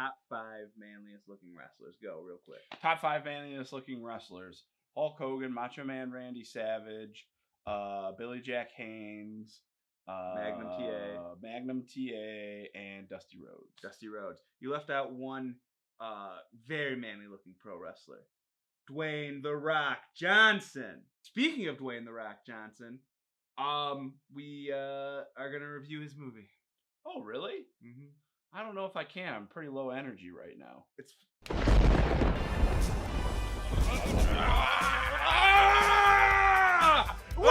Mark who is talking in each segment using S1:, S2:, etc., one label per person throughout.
S1: top 5 manliest looking wrestlers. Go real quick.
S2: Top 5 manliest looking wrestlers: Hulk Hogan, Macho Man Randy Savage, Billy Jack Haynes, Magnum TA, and Dusty Rhodes.
S1: Dusty Rhodes. You left out one very manly looking pro wrestler, Dwayne "The Rock" Johnson. Speaking of Dwayne "The Rock" Johnson, we are gonna review his movie.
S2: Oh, really?
S1: Mm-hmm.
S2: I don't know if I can. I'm pretty low energy right now.
S1: It's
S2: We're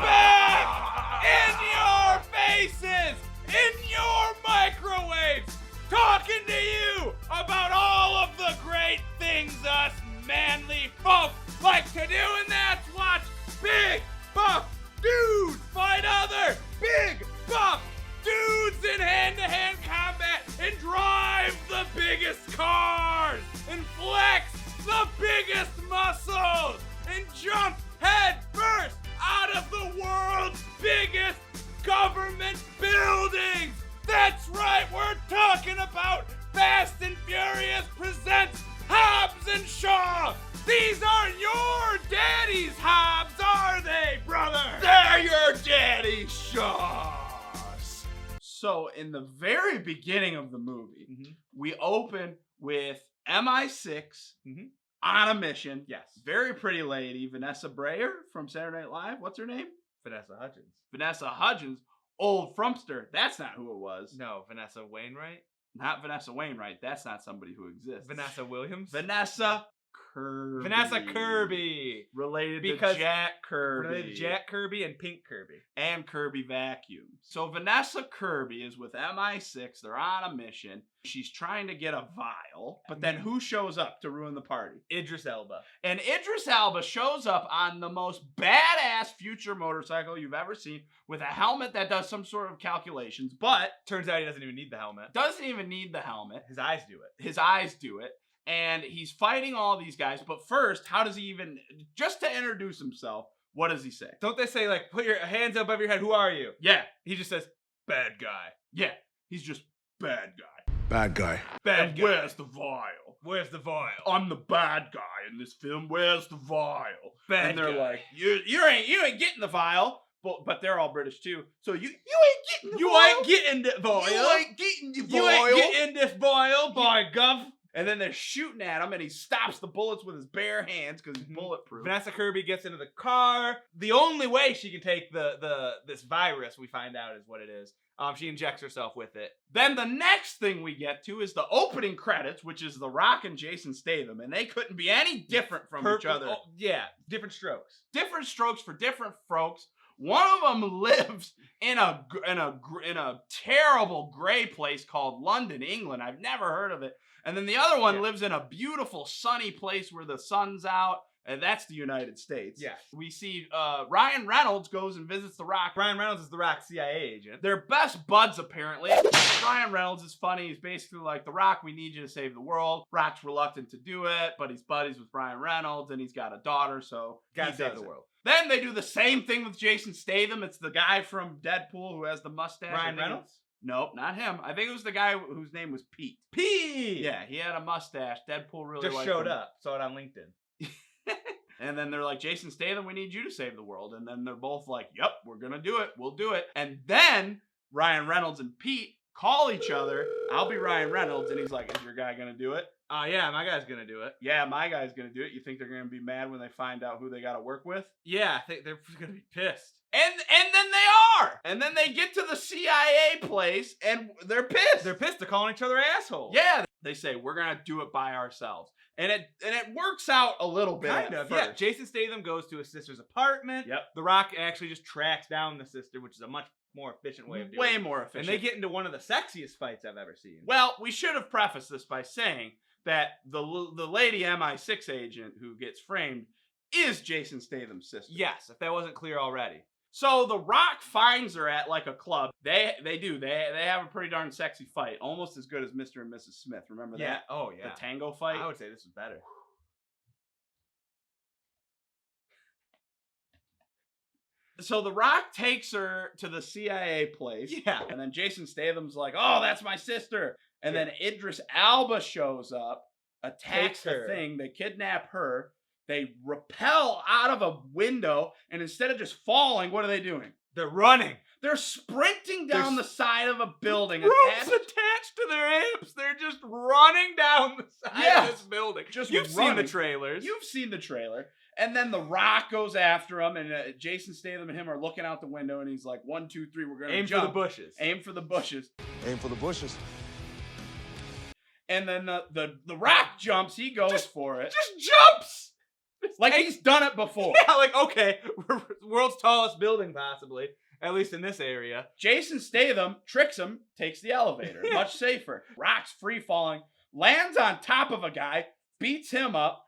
S2: back in your faces, in your microwaves, talking to you about all of the great things us manly folk like to do, and that's watch big buff dudes fight other big buff dudes in hand-to-hand combat and drive the biggest cars and flex the biggest muscles and jump head first out of the world's biggest government buildings. That's right, we're talking about Fast and Furious presents Hobbs and Shaw. These aren't your daddy's Hobbs, are they, brother? They're your daddy's Shaws. So in the very beginning of the movie, we open with MI6 on a mission.
S1: Yes.
S2: Very pretty lady, Vanessa Brayer from Saturday Night Live. What's her name?
S1: Vanessa Hudgens.
S2: Vanessa Hudgens. Old Frumpster. That's not who it was.
S1: No, Vanessa Wainwright.
S2: Not Vanessa Wainwright. That's not somebody who exists.
S1: Vanessa Williams.
S2: Vanessa Kirby.
S1: Vanessa Kirby.
S2: Related
S1: Because
S2: to Jack Kirby.
S1: Related to Jack Kirby and Pink Kirby.
S2: And Kirby Vacuum. So Vanessa Kirby is with MI6. They're on a mission. She's trying to get a vial. But then who shows up to ruin the party?
S1: Idris Elba.
S2: And Idris Elba shows up on the most badass future motorcycle you've ever seen with a helmet that does some sort of calculations. But
S1: turns out he doesn't even need the helmet.
S2: Doesn't even need the helmet.
S1: His eyes do it.
S2: His eyes do it. And he's fighting all these guys. But first, how does he even, just to introduce himself, what does he say?
S1: Don't they say, like, put your hands above your head, who are you?
S2: Yeah.
S1: He just says, bad guy.
S2: Yeah. He's just bad guy.
S3: Bad guy.
S2: Bad guy. Where's the vial?
S1: Where's the vial?
S2: I'm the bad guy in this film. Where's the vial?
S1: Bad
S2: and they're
S1: guy.
S2: like, you ain't getting the vial. But they're all British too. So you ain't getting the vial.
S1: You ain't getting the vial.
S2: You ain't getting the vial.
S1: You ain't getting this vial, by gov.
S2: And then they're shooting at him, and he stops the bullets with his bare hands because he's bulletproof.
S1: Vanessa Kirby gets into the car. The only way she can take this virus, we find out, is what it is. She injects herself with it.
S2: Then the next thing we get to is the opening credits, which is The Rock and Jason Statham, and they couldn't be any different from each other.
S1: Oh, yeah, different strokes.
S2: Different strokes for different folks. One of them lives in a terrible gray place called London, England. I've never heard of it. And then the other one lives in a beautiful sunny place where the sun's out, and that's the United States.
S1: Yeah.
S2: We see Ryan Reynolds goes and visits The Rock.
S1: Ryan Reynolds is The Rock's CIA agent.
S2: They're best buds, apparently. Ryan Reynolds is funny. He's basically like, The Rock, we need you to save the world. Rock's reluctant to do it, but he's buddies with Ryan Reynolds, and he's got a daughter, so
S1: gotta save the world.
S2: Then they do the same thing with Jason Statham. It's the guy from Deadpool who has the mustache.
S1: Ryan Reynolds?
S2: Nope, not him. I think it was the guy whose name was Pete.
S1: Pete!
S2: Yeah, he had a mustache. Deadpool really
S1: just
S2: liked
S1: showed
S2: him.
S1: up. Saw it on LinkedIn.
S2: And then they're like, Jason Statham, we need you to save the world. And then they're both like, yep, we're going to do it. We'll do it. And then Ryan Reynolds and Pete call each other. I'll be Ryan Reynolds. And he's like, is your guy going to do it?
S1: Yeah, my guy's going to do it.
S2: Yeah, my guy's going to do it. You think they're going to be mad when they find out who they got to work with?
S1: Yeah, I think they're going to be pissed.
S2: And then they are. And then they get to the CIA place and they're pissed.
S1: They're pissed. They're calling each other assholes.
S2: Yeah. They say, we're going to do it by ourselves. And it works out a little bit.
S1: Kind of, yeah. Jason Statham goes to his sister's apartment.
S2: Yep.
S1: The Rock actually just tracks down the sister, which is a much more efficient way of doing it.
S2: Way more efficient.
S1: And they get into one of the sexiest fights I've ever seen.
S2: Well, we should have prefaced this by saying that the lady MI6 agent who gets framed is Jason Statham's sister.
S1: Yes, if that wasn't clear already.
S2: So The Rock finds her at like a club. They have a pretty darn sexy fight, almost as good as Mr. and Mrs. Smith. Remember that?
S1: Oh yeah.
S2: The tango fight.
S1: I would say this was better. So The Rock takes her to the CIA place.
S2: Yeah.
S1: And then Jason Statham's like, oh, that's my sister. And then Idris Elba shows up, attacks the thing. They kidnap her. They rappel out of a window. And instead of just falling, what are they doing?
S2: They're running.
S1: They're sprinting down the side of a building.
S2: Ropes attached to their hips. They're just running down the side of this building. You've seen the trailers.
S1: You've seen the trailer. And then The Rock goes after him, and Jason Statham and him are looking out the window, and he's like, 1, 2, 3, we're going to jump.
S2: Aim for the bushes.
S1: Aim for the bushes.
S3: Aim for the bushes.
S1: And then the Rock jumps. He goes for it.
S2: Just jumps!
S1: Like he's done it before.
S2: Yeah, like, okay, world's tallest building, possibly. At least in this area.
S1: Jason Statham tricks him, takes the elevator. Much safer. Rock's free falling, lands on top of a guy, beats him up,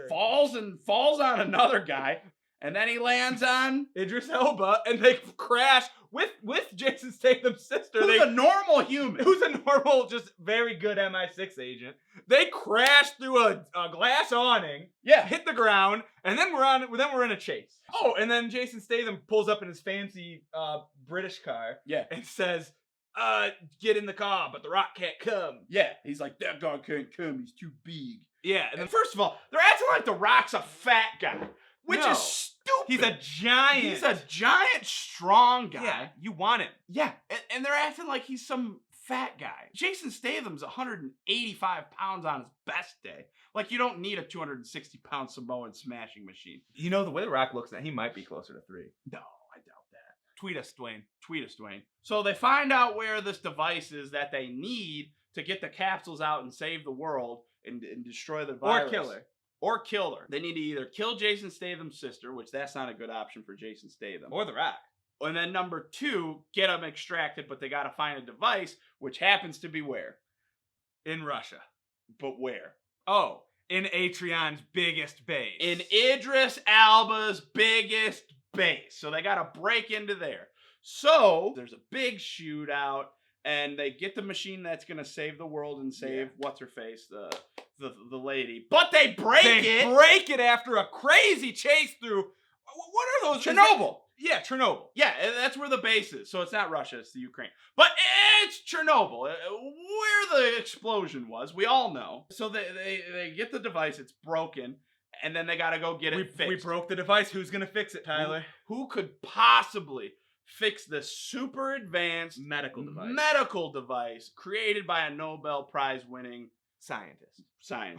S1: falls on another guy, and then he lands on
S2: Idris Elba, and they crash with Jason Statham's sister.
S1: Who's a normal human.
S2: Who's a normal, just very good MI6 agent. They crash through a glass awning.
S1: Yeah.
S2: Hit the ground, and then we're in a chase. Oh, and then Jason Statham pulls up in his fancy British car.
S1: Yeah.
S2: And says, get in the car, but The Rock can't come.
S1: Yeah. He's like, that guy can't come. He's too big.
S2: Yeah.
S1: And first of all, they're acting like The Rock's a fat guy, which is stupid.
S2: He's a giant.
S1: He's a giant, strong guy.
S2: Yeah, you want him.
S1: Yeah. And they're acting like he's some fat guy. Jason Statham's 185 pounds on his best day. Like, you don't need a 260-pound Samoan smashing machine.
S2: You know, the way The Rock looks now, he might be closer to 3.
S1: No, I doubt that.
S2: Tweet us, Dwayne.
S1: Tweet us, Dwayne. So they find out where this device is that they need to get the capsules out and save the world and destroy the virus. Or kill her. They need to either kill Jason Statham's sister, which that's not a good option for Jason Statham.
S2: Or The Rock.
S1: And then number 2, get them extracted, but they got to find a device, which happens to be where?
S2: In Russia.
S1: But where?
S2: Oh, in Atrion's biggest base.
S1: In Idris Elba's biggest base. So they got to break into there. So there's a big shootout, and they get the machine that's going to save the world and save what's-her-face, the lady. But they break it.
S2: They break it after a crazy chase through. What are those?
S1: Chernobyl.
S2: Yeah, Chernobyl.
S1: Yeah, that's where the base is. So it's not Russia, it's the Ukraine. But it's Chernobyl, where the explosion was. We all know. So they get the device, it's broken, and then they got to go get it fixed.
S2: We broke the device. Who's going to fix it, Tyler?
S1: Who could possibly fix this super advanced medical device created by a Nobel Prize winning scientist?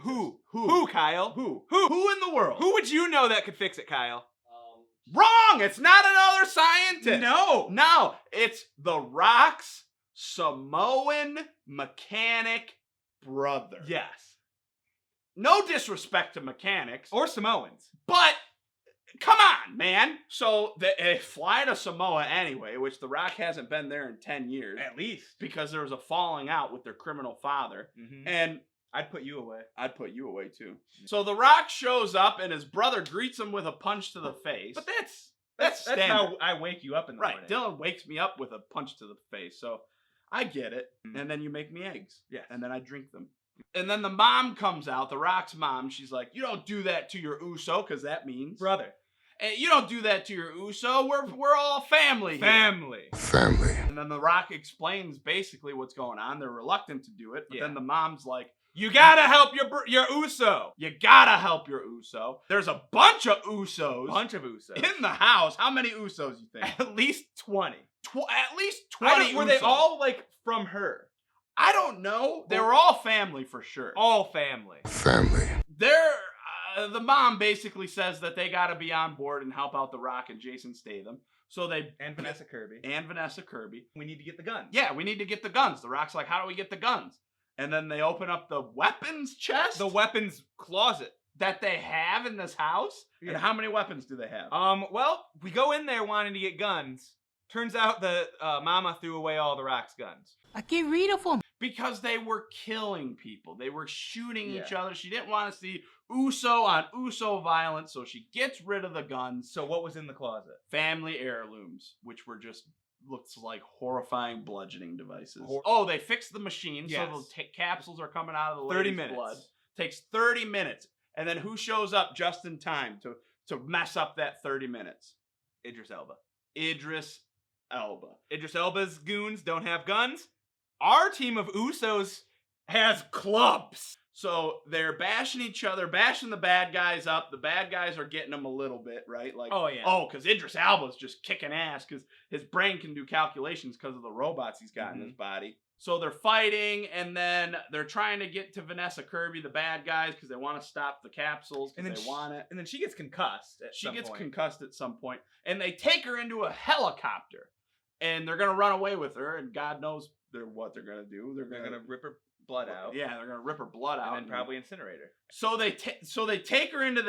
S2: Who, Kyle?
S1: Who in the world?
S2: Who would you know that could fix it, Kyle?
S1: Wrong! It's not another scientist!
S2: No!
S1: It's The Rock's Samoan mechanic brother.
S2: Yes.
S1: No disrespect to mechanics.
S2: Or Samoans.
S1: But, come on, man! So, they fly to Samoa anyway, which The Rock hasn't been there in 10 years.
S2: At least.
S1: Because there was a falling out with their criminal father.
S2: Mm-hmm.
S1: And
S2: I'd put you away.
S1: I'd put you away too. So The Rock shows up and his brother greets him with a punch to the face.
S2: But that's
S1: standard.
S2: how I wake you up in the morning.
S1: Right. Dylan wakes me up with a punch to the face. So I get it. And then you make me eggs.
S2: Yes.
S1: And then I drink them. And then the mom comes out, The Rock's mom. She's like, you don't do that to your Uso, because that means
S2: brother.
S1: And you don't do that to your Uso. We're all family here.
S3: Family.
S1: And then The Rock explains basically what's going on. They're reluctant to do it. But then the mom's like,
S2: you gotta help your Uso.
S1: You gotta help your Uso. There's a bunch of Usos. In the house. How many Usos you think?
S2: At least 20.
S1: At least 20
S2: Were they all, like, from her?
S1: I don't know. They were all family for sure.
S2: All family.
S1: The mom basically says that they gotta be on board and help out The Rock and Jason Statham. So
S2: And Vanessa Kirby.
S1: We
S2: need to get the guns.
S1: Yeah, we need to get the guns. The Rock's like, how do we get the guns? And then they open up the weapons chest.
S2: The weapons closet.
S1: That they have in this house.
S2: Yeah.
S1: And how many weapons do they have?
S2: Well, we go in there wanting to get guns. Turns out that Mama threw away all The Rock's guns.
S4: I get rid of them.
S1: Because they were killing people. They were shooting each other. She didn't want to see Uso on Uso violence, so she gets rid of the guns.
S2: So what was in the closet?
S1: Family heirlooms, which were just looks like horrifying bludgeoning devices. They fixed the machine, so the capsules are coming out of the lady's blood. Takes 30 minutes. And then who shows up just in time to mess up that 30 minutes?
S2: Idris Elba.
S1: Idris Elba.
S2: Idris Elba's goons don't have guns. Our team of Usos has clubs.
S1: So they're bashing each other, bashing the bad guys up. The bad guys are getting them a little bit, right? Like,
S2: Oh, yeah.
S1: Oh, because Idris Elba's just kicking ass because his brain can do calculations because of the robots he's got in his body. So they're fighting, and then they're trying to get to Vanessa Kirby, the bad guys, because they want to stop the capsules because they want it.
S2: And then she gets concussed at
S1: She
S2: some
S1: gets
S2: point.
S1: concussed at some point, and they take her into a helicopter, and they're gonna run away with her, and God knows what they're gonna do. They're gonna
S2: rip her blood out.
S1: Yeah, they're gonna rip her blood out,
S2: And then probably incinerate her.
S1: So they take her into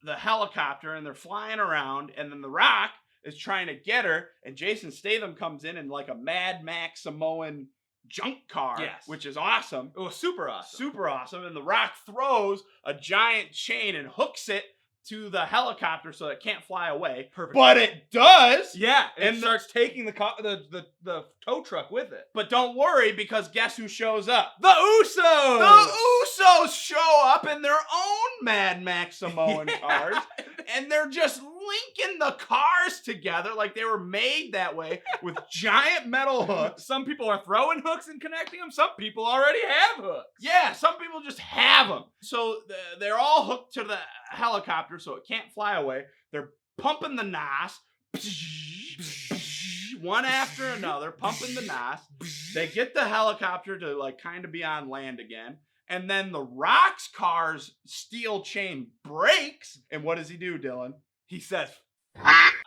S1: the helicopter, and they're flying around, and then The Rock is trying to get her, and Jason Statham comes in like a Mad Max Samoan junk car,
S2: Yes.
S1: which is awesome.
S2: It was super awesome.
S1: Super awesome. And The Rock throws a giant chain and hooks it to the helicopter so it can't fly away.
S2: Perfect.
S1: But it does.
S2: Yeah, and
S1: And
S2: starts taking the tow truck with it.
S1: But don't worry, because guess who shows up?
S2: The Usos!
S1: The Usos show up in their own Mad Max Samoan cars, and they're just linking the cars together like they were made that way with giant metal hooks.
S2: Some people are throwing hooks and connecting them. Some people already have hooks.
S1: Yeah, some people just have them. So they're all hooked to the helicopter so it can't fly away. They're pumping the NOS. One after another, pumping the NOS. They get the helicopter to like kind of be on land again. And then the Rock's car's steel chain breaks. And what does he do, Dylan?
S2: He says,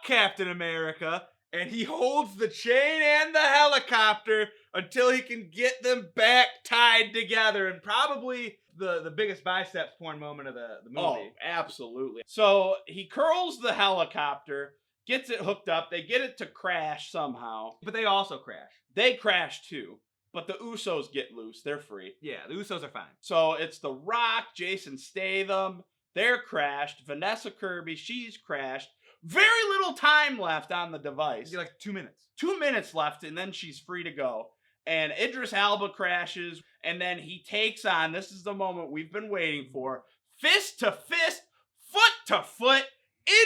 S2: Captain America, and he holds the chain and the helicopter until he can get them back tied together. And probably the biggest biceps porn moment of the movie.
S1: Oh, absolutely. So he curls the helicopter, gets it hooked up. They get it to crash somehow.
S2: But they also crash.
S1: They crash too. But the Usos get loose. They're free.
S2: Yeah, the Usos are fine.
S1: So it's The Rock, Jason Statham. They're crashed. Vanessa Kirby, she's crashed. Very little time left on the device.
S2: Like 2 minutes.
S1: 2 minutes left, and then she's free to go. And Idris Elba crashes, and then he takes on, this is the moment we've been waiting for, fist to fist, foot to foot,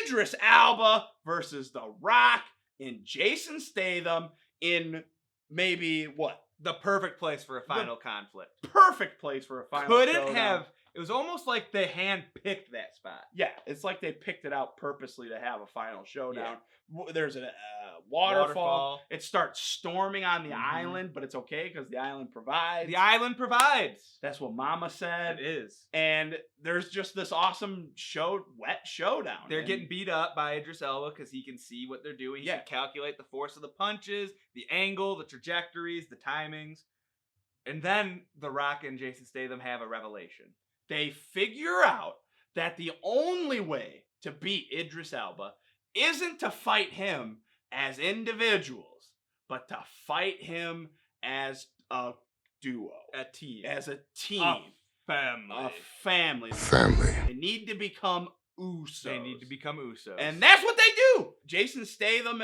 S1: Idris Elba versus The Rock and Jason Statham in maybe, what?
S2: The perfect place for a final conflict.
S1: Perfect place for a final
S2: Couldn't
S1: showdown.
S2: have. It was almost like they hand-picked that spot.
S1: Yeah, it's like they picked it out purposely to have a final showdown. There's a waterfall. It starts storming on the island, but it's okay because the island provides.
S2: The island provides.
S1: That's what Mama said.
S2: It is.
S1: And there's just this awesome wet showdown.
S2: They're
S1: And
S2: getting beat up by Idris Elba because he can see what they're doing. He can calculate the force of the punches, the angle, the trajectories, the timings. And then The Rock and Jason Statham have a revelation.
S1: They figure out that the only way to beat Idris Elba isn't to fight him as individuals, but to fight him as a duo.
S2: A team.
S1: As a team.
S2: Family.
S1: A family.
S3: Family.
S1: They need to become Usos.
S2: They need to become Usos.
S1: And that's what they do. Jason Statham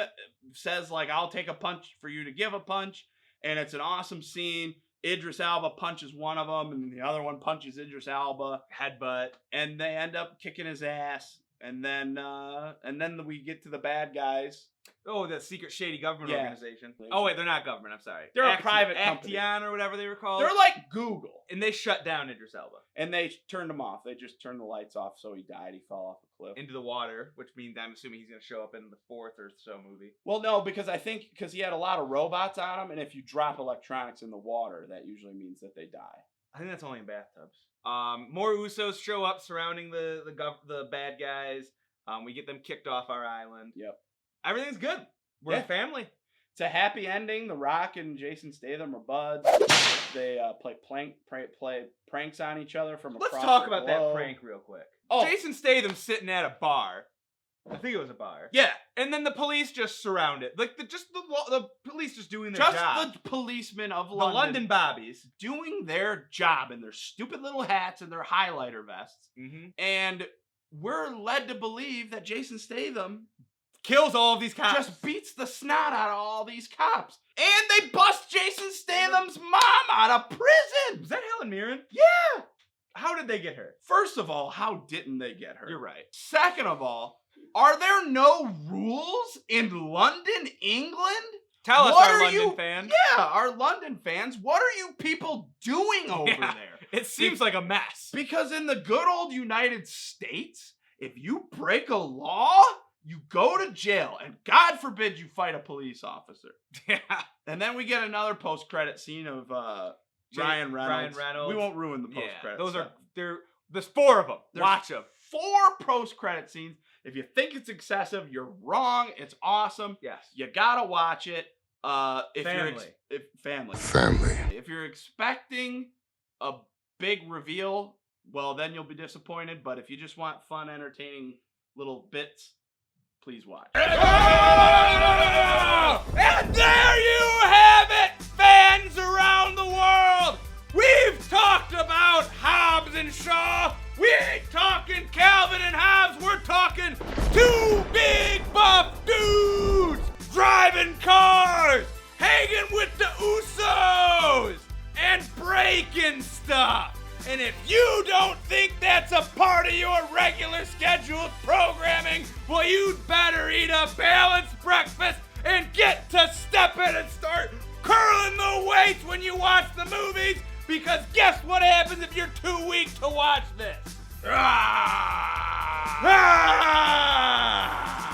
S1: says, like, I'll take a punch for you to give a punch. And it's an awesome scene. Idris Elba punches one of them, and the other one punches Idris Elba.
S2: Headbutt.
S1: And they end up kicking his ass. And then we get to the bad guys.
S2: Oh, the secret shady government
S1: Yeah.
S2: organization. Oh, wait, they're not government. I'm sorry.
S1: They're a private company.
S2: Acteon or whatever they were called.
S1: They're like Google.
S2: And they shut down Idris Elba.
S1: And they turned him off. They just turned the lights off, so he died. He fell off a cliff.
S2: Into the water, which means I'm assuming he's going to show up in the 4th or so movie.
S1: Well, no, because I think he had a lot of robots on him, and if you drop electronics in the water, that usually means that they die.
S2: I think that's only in bathtubs. More Usos show up surrounding the bad guys. We get them kicked off our island.
S1: Yep.
S2: Everything's good. We're a family.
S1: It's a happy ending. The Rock and Jason Statham are buds. They play pranks on each other from across
S2: Let's talk
S1: the
S2: about
S1: globe.
S2: that prank real quick.
S1: Oh.
S2: Jason Statham's sitting at a bar. I think it was a bar.
S1: Yeah.
S2: And then the police just surround it. Like, the police just doing their
S1: Just
S2: job.
S1: the policemen of
S2: The
S1: London.
S2: London Bobbies.
S1: Doing their job in their stupid little hats and their highlighter vests.
S2: Mm-hmm.
S1: And we're led to believe that Jason Statham
S2: Kills all of these cops.
S1: just beats the snot out of all these cops. And they bust Jason Statham's mom out of prison.
S2: Was that Helen Mirren?
S1: Yeah.
S2: How did they get her?
S1: First of all, how didn't they get her?
S2: You're right.
S1: Second of all, Are there no rules in London, England?
S2: Tell us,
S1: What
S2: our
S1: are
S2: London
S1: you-
S2: fans.
S1: Yeah, our London fans. What are you people doing over
S2: Yeah.
S1: there?
S2: It seems like a mess.
S1: Because in the good old United States, if you break a law, you go to jail. And God forbid you fight a police officer.
S2: Yeah.
S1: And then we get another post-credit scene of Ryan Reynolds. We won't ruin the post-credit
S2: There's 4 of them.
S1: There's
S2: Watch them.
S1: 4 post-credit scenes. If you think it's excessive, you're wrong. It's awesome.
S2: Yes.
S1: You gotta watch it.
S2: Family.
S3: Family.
S1: If you're expecting a big reveal, well, then you'll be disappointed. But if you just want fun, entertaining little bits, please watch.
S2: And there you have it, fans around the world. We've talked about Hobbs and Shaw. We ain't talking Calvin and Hobbs. We're talking 2 big buff dudes driving cars, hanging with the Usos, and breaking stuff. And if you don't think that's a part of your regular scheduled programming, well, you'd better eat a balanced breakfast and get to stepping and start curling the weights when you watch the movies, because guess what happens if you're too weak to watch this? Ah! Ah!